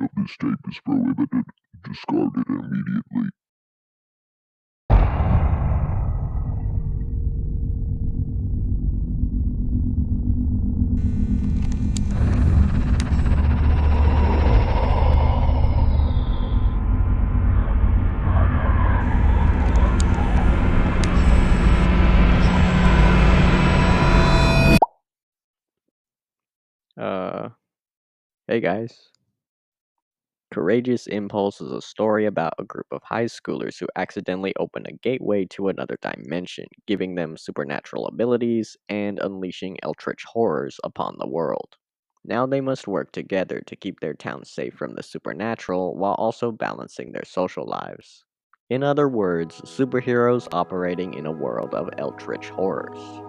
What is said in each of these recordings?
of this tape is prohibited. Discard it immediately. Uh, hey guys. Courageous Impulse is a story about a group of high schoolers who accidentally open a gateway to another dimension, giving them supernatural abilities and unleashing eldritch horrors upon the world. Now they must work together to keep their town safe from the supernatural while also balancing their social lives. In other words, superheroes operating in a world of eldritch horrors.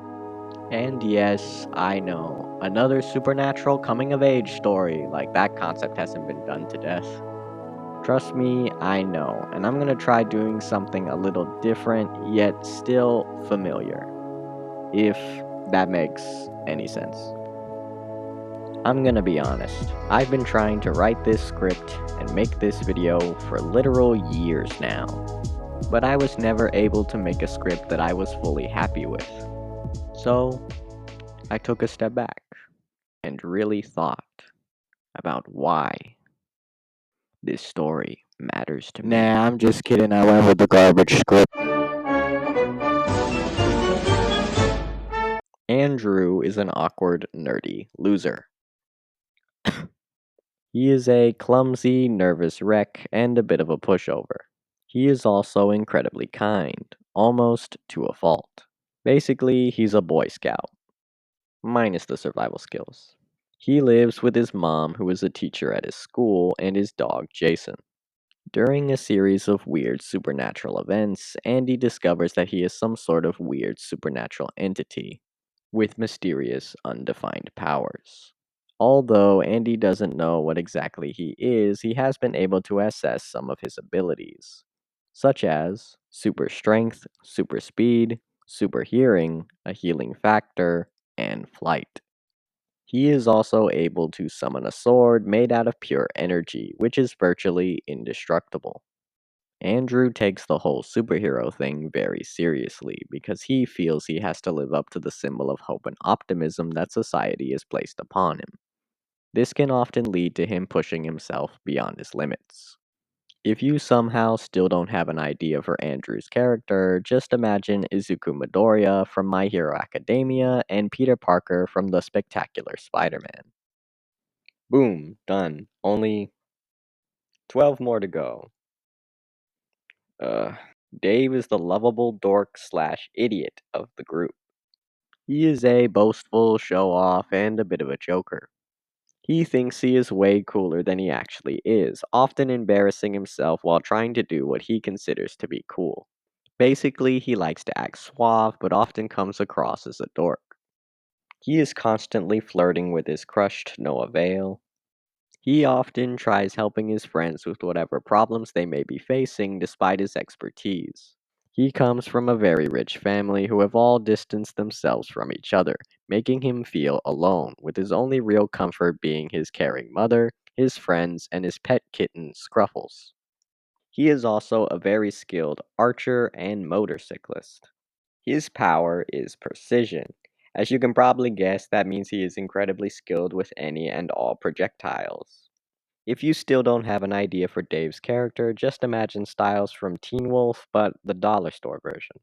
And yes, I know, another supernatural coming of age story, like that concept hasn't been done to death. Trust me, I know, and I'm gonna try doing something a little different, yet still familiar. If that makes any sense. I'm gonna be honest, I've been trying to write this script and make this video for literal years now, but I was never able to make a script that I was fully happy with. So, I took a step back and really thought about why this story matters to me. Nah, I'm just kidding. I went with the garbage script. Andrew is an awkward, nerdy loser. He is a clumsy, nervous wreck and a bit of a pushover. He is also incredibly kind, almost to a fault. Basically, he's a Boy Scout, minus the survival skills. He lives with his mom, who is a teacher at his school, and his dog, Jason. During a series of weird supernatural events, Andy discovers that he is some sort of weird supernatural entity with mysterious, undefined powers. Although Andy doesn't know what exactly he is, he has been able to assess some of his abilities, such as super strength, super speed, super hearing, a healing factor, and flight. He is also able to summon a sword made out of pure energy, which is virtually indestructible. Andrew takes the whole superhero thing very seriously because he feels he has to live up to the symbol of hope and optimism that society has placed upon him. This can often lead to him pushing himself beyond his limits. If you somehow still don't have an idea for Andrew's character, just imagine Izuku Midoriya from My Hero Academia and Peter Parker from The Spectacular Spider-Man. Boom, done. Only 12 more to go. Uh, Dave is the lovable dork slash idiot of the group. He is a boastful show off and a bit of a joker. He thinks he is way cooler than he actually is, often embarrassing himself while trying to do what he considers to be cool. Basically, he likes to act suave, but often comes across as a dork. He is constantly flirting with his crush to no avail. He often tries helping his friends with whatever problems they may be facing despite his expertise. He comes from a very rich family who have all distanced themselves from each other, making him feel alone, with his only real comfort being his caring mother, his friends, and his pet kitten, Scruffles. He is also a very skilled archer and motorcyclist. His power is precision. As you can probably guess, that means he is incredibly skilled with any and all projectiles. If you still don't have an idea for Dave's character, just imagine Styles from Teen Wolf, but the dollar store version.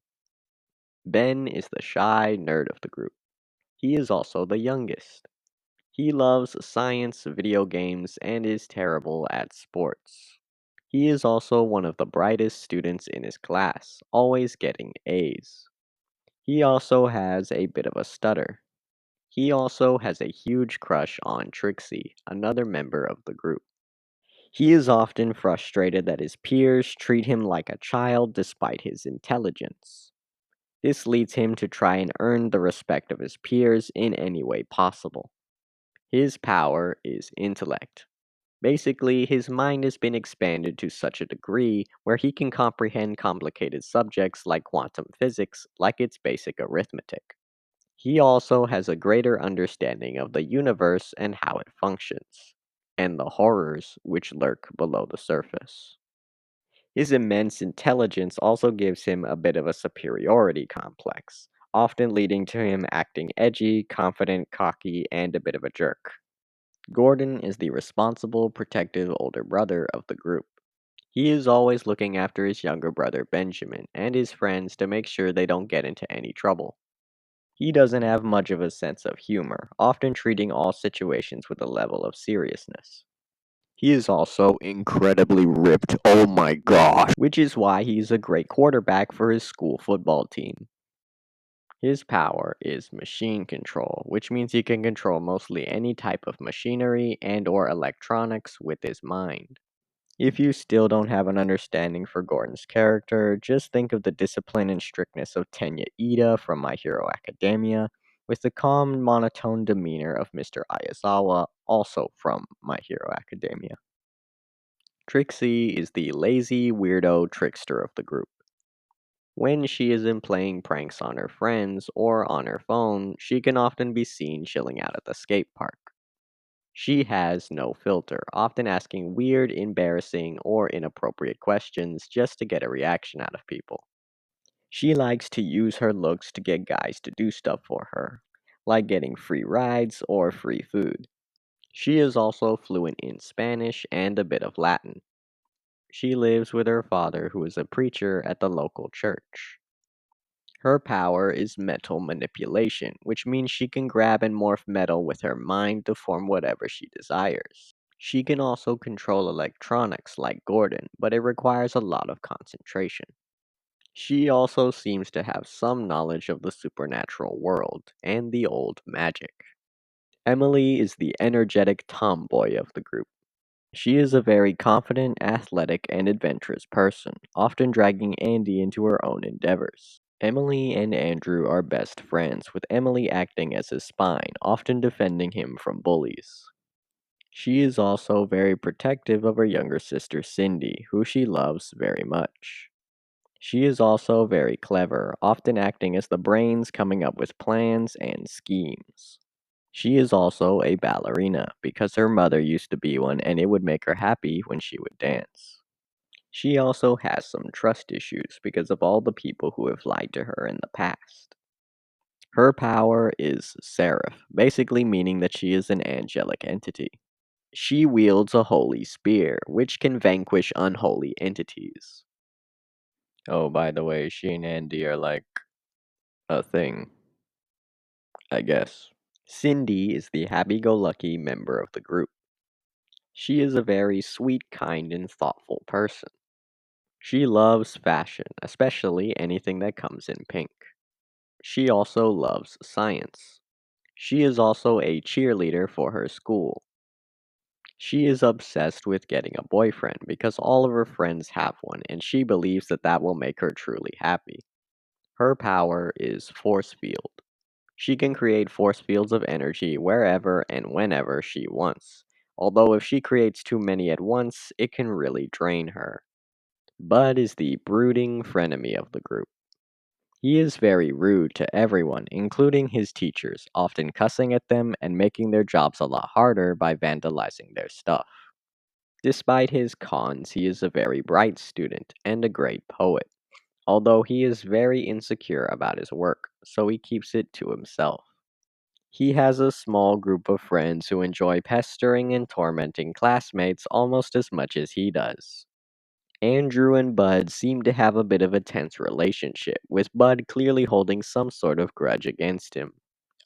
Ben is the shy nerd of the group. He is also the youngest. He loves science, video games, and is terrible at sports. He is also one of the brightest students in his class, always getting A's. He also has a bit of a stutter. He also has a huge crush on Trixie, another member of the group. He is often frustrated that his peers treat him like a child despite his intelligence. This leads him to try and earn the respect of his peers in any way possible. His power is intellect. Basically, his mind has been expanded to such a degree where he can comprehend complicated subjects like quantum physics like it's basic arithmetic. He also has a greater understanding of the universe and how it functions. and the horrors which lurk below the surface. His immense intelligence also gives him a bit of a superiority complex, often leading to him acting edgy, confident, cocky, and a bit of a jerk. Gordon is the responsible, protective older brother of the group. He is always looking after his younger brother Benjamin and his friends to make sure they don't get into any trouble. He doesn't have much of a sense of humor, often treating all situations with a level of seriousness. He is also incredibly ripped, oh my gosh, which is why he's a great quarterback for his school football team. His power is machine control, which means he can control mostly any type of machinery and or electronics with his mind. If you still don't have an understanding for Gordon's character, just think of the discipline and strictness of Tenya Ida from My Hero Academia, with the calm, monotone demeanor of Mr. Ayazawa, also from My Hero Academia. Trixie is the lazy, weirdo trickster of the group. When she isn't playing pranks on her friends or on her phone, she can often be seen chilling out at the skate park. She has no filter, often asking weird, embarrassing, or inappropriate questions just to get a reaction out of people. She likes to use her looks to get guys to do stuff for her, like getting free rides or free food. She is also fluent in Spanish and a bit of Latin. She lives with her father, who is a preacher at the local church. Her power is mental manipulation, which means she can grab and morph metal with her mind to form whatever she desires. She can also control electronics like Gordon, but it requires a lot of concentration. She also seems to have some knowledge of the supernatural world and the old magic. Emily is the energetic tomboy of the group. She is a very confident, athletic, and adventurous person, often dragging Andy into her own endeavors. Emily and Andrew are best friends, with Emily acting as his spine, often defending him from bullies. She is also very protective of her younger sister Cindy, who she loves very much. She is also very clever, often acting as the brains coming up with plans and schemes. She is also a ballerina, because her mother used to be one and it would make her happy when she would dance. She also has some trust issues because of all the people who have lied to her in the past. Her power is Seraph, basically meaning that she is an angelic entity. She wields a holy spear, which can vanquish unholy entities. Oh, by the way, she and Andy are like a thing, I guess. Cindy is the happy go lucky member of the group. She is a very sweet, kind, and thoughtful person. She loves fashion, especially anything that comes in pink. She also loves science. She is also a cheerleader for her school. She is obsessed with getting a boyfriend because all of her friends have one, and she believes that that will make her truly happy. Her power is force field. She can create force fields of energy wherever and whenever she wants, although if she creates too many at once, it can really drain her. Bud is the brooding frenemy of the group. He is very rude to everyone, including his teachers, often cussing at them and making their jobs a lot harder by vandalizing their stuff. Despite his cons, he is a very bright student and a great poet, although he is very insecure about his work, so he keeps it to himself. He has a small group of friends who enjoy pestering and tormenting classmates almost as much as he does. Andrew and Bud seem to have a bit of a tense relationship, with Bud clearly holding some sort of grudge against him.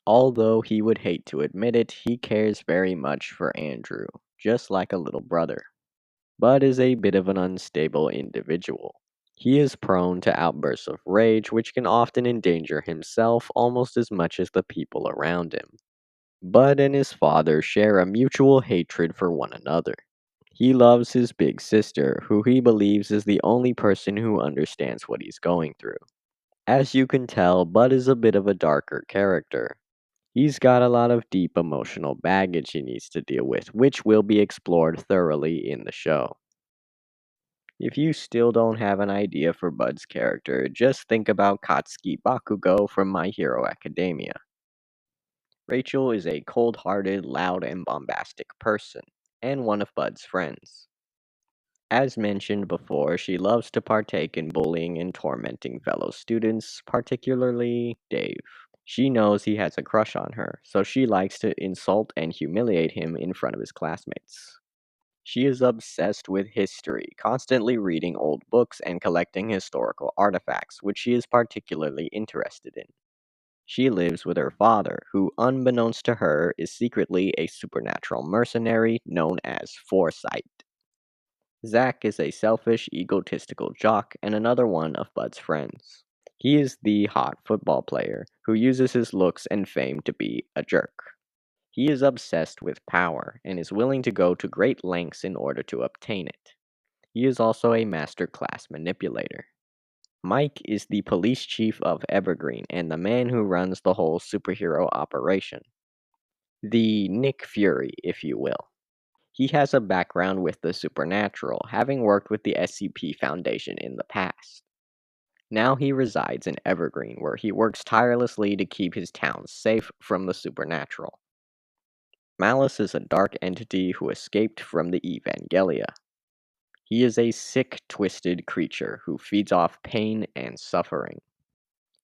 Although he would hate to admit it, he cares very much for Andrew, just like a little brother. Bud is a bit of an unstable individual. He is prone to outbursts of rage, which can often endanger himself almost as much as the people around him. Bud and his father share a mutual hatred for one another. He loves his big sister, who he believes is the only person who understands what he's going through. As you can tell, Bud is a bit of a darker character. He's got a lot of deep emotional baggage he needs to deal with, which will be explored thoroughly in the show. If you still don't have an idea for Bud's character, just think about Katsuki Bakugo from My Hero Academia. Rachel is a cold-hearted, loud, and bombastic person. and one of Bud's friends. As mentioned before, she loves to partake in bullying and tormenting fellow students, particularly Dave. She knows he has a crush on her, so she likes to insult and humiliate him in front of his classmates. She is obsessed with history, constantly reading old books and collecting historical artifacts, which she is particularly interested in. She lives with her father, who, unbeknownst to her, is secretly a supernatural mercenary known as Foresight. Zack is a selfish, egotistical jock and another one of Bud's friends. He is the hot football player who uses his looks and fame to be a jerk. He is obsessed with power and is willing to go to great lengths in order to obtain it. He is also a master class manipulator. Mike is the police chief of Evergreen and the man who runs the whole superhero operation. The Nick Fury, if you will. He has a background with the supernatural, having worked with the SCP Foundation in the past. Now he resides in Evergreen, where he works tirelessly to keep his town safe from the supernatural. Malice is a dark entity who escaped from the Evangelia. He is a sick, twisted creature who feeds off pain and suffering.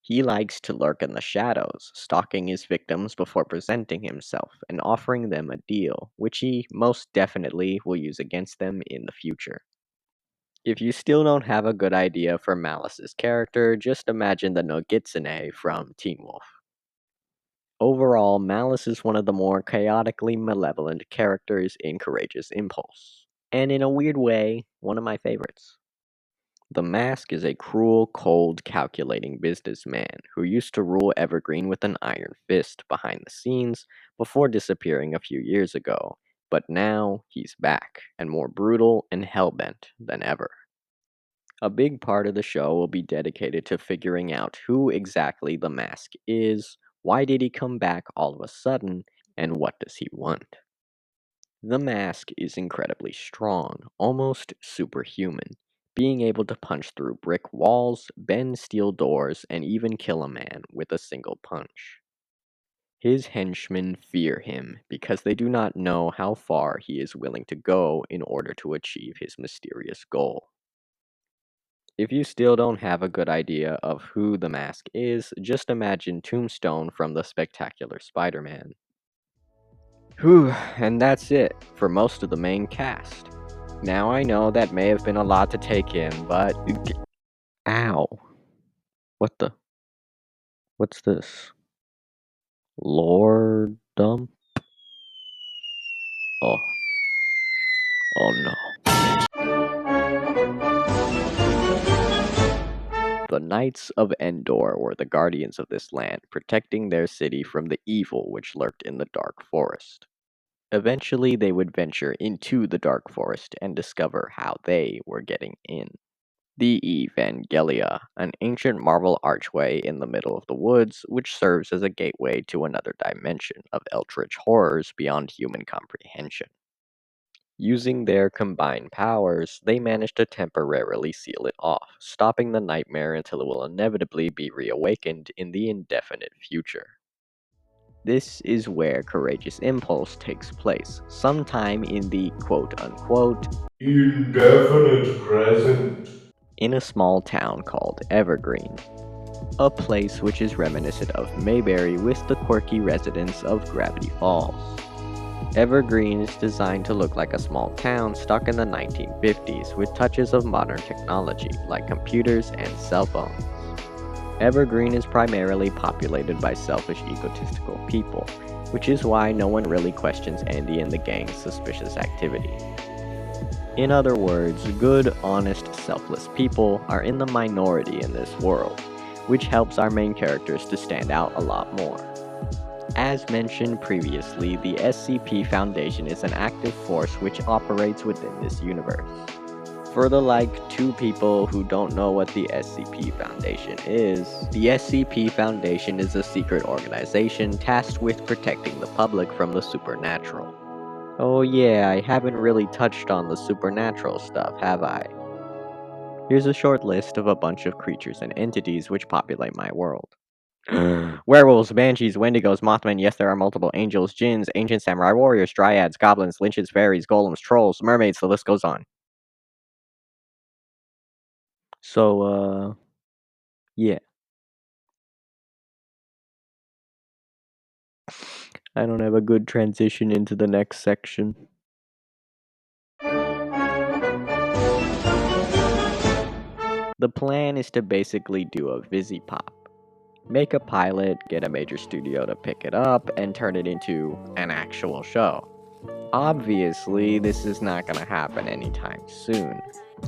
He likes to lurk in the shadows, stalking his victims before presenting himself and offering them a deal, which he most definitely will use against them in the future. If you still don't have a good idea for Malice's character, just imagine the Nogitsune from Teen Wolf. Overall, Malice is one of the more chaotically malevolent characters in Courageous Impulse, and in a weird way, one of my favorites. The Mask is a cruel, cold, calculating businessman who used to rule Evergreen with an iron fist behind the scenes before disappearing a few years ago, but now he's back, and more brutal and hellbent than ever. A big part of the show will be dedicated to figuring out who exactly the Mask is, why did he come back all of a sudden, and what does he want? The Mask is incredibly strong, almost superhuman, being able to punch through brick walls, bend steel doors, and even kill a man with a single punch. His henchmen fear him because they do not know how far he is willing to go in order to achieve his mysterious goal. If you still don't have a good idea of who the Mask is, just imagine Tombstone from the Spectacular Spider-Man. Whew, and that's it for most of the main cast. Now I know that may have been a lot to take in, but... Ow. What the... What's this? Lord dump? Oh. Oh no. The Knights of Endor were the guardians of this land, protecting their city from the evil which lurked in the Dark Forest. Eventually, they would venture into the Dark Forest and discover how they were getting in. The Evangelia, an ancient marble archway in the middle of the woods, which serves as a gateway to another dimension of eldritch horrors beyond human comprehension. Using their combined powers, they managed to temporarily seal it off, stopping the nightmare until it will inevitably be reawakened in the indefinite future. This is where Courageous Impulse takes place, sometime in the quote-unquote Indefinite present. in a small town called Evergreen, a place which is reminiscent of Mayberry with the quirky residents of Gravity Falls. Evergreen is designed to look like a small town stuck in the 1950s with touches of modern technology like computers and cell phones. Evergreen is primarily populated by selfish, egotistical people, which is why no one really questions Andy and the gang's suspicious activity. In other words, good, honest, selfless people are in the minority in this world, which helps our main characters to stand out a lot more. As mentioned previously, the SCP Foundation is an active force which operates within this universe. For the two people who don't know what the SCP Foundation is, the SCP Foundation is a secret organization tasked with protecting the public from the supernatural. Oh yeah, I haven't really touched on the supernatural stuff, have I? Here's a short list of a bunch of creatures and entities which populate my world. Werewolves, banshees, wendigos, mothmen. Yes, there are multiple angels, jinns, ancient samurai warriors, dryads, goblins, lynches, fairies, golems, trolls, mermaids. The list goes on. So, yeah. I don't have a good transition into the next section. The plan is to basically do a VisiPop. Make a pilot, get a major studio to pick it up, and turn it into an actual show. Obviously, this is not going to happen anytime soon.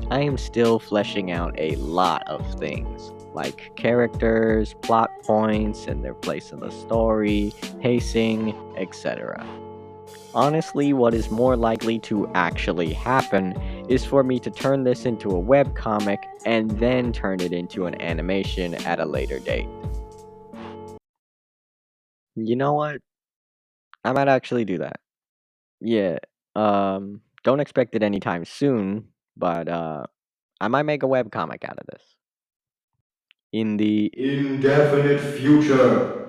I am still fleshing out a lot of things, like characters, plot points, and their place in the story, pacing, etc. Honestly, what is more likely to actually happen is for me to turn this into a webcomic and then turn it into an animation at a later date. You know what? I might actually do that. Yeah, don't expect it anytime soon, but I might make a webcomic out of this. In the indefinite future.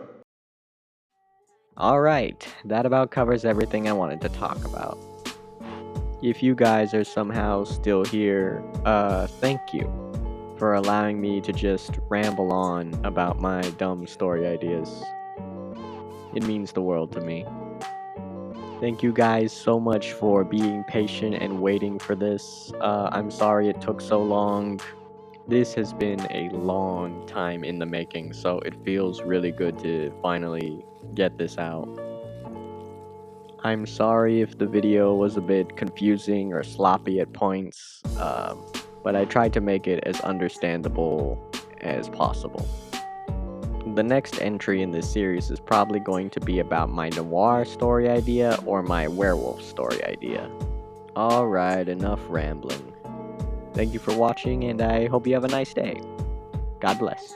Alright, that about covers everything I wanted to talk about. If you guys are somehow still here, thank you for allowing me to just ramble on about my dumb story ideas. It means the world to me. Thank you guys so much for being patient and waiting for this. I'm sorry it took so long. This has been a long time in the making, so it feels really good to finally get this out. I'm sorry if the video was a bit confusing or sloppy at points, but I tried to make it as understandable as possible. The next entry in this series is probably going to be about my noir story idea or my werewolf story idea. Alright, enough rambling. Thank you for watching, and I hope you have a nice day. God bless.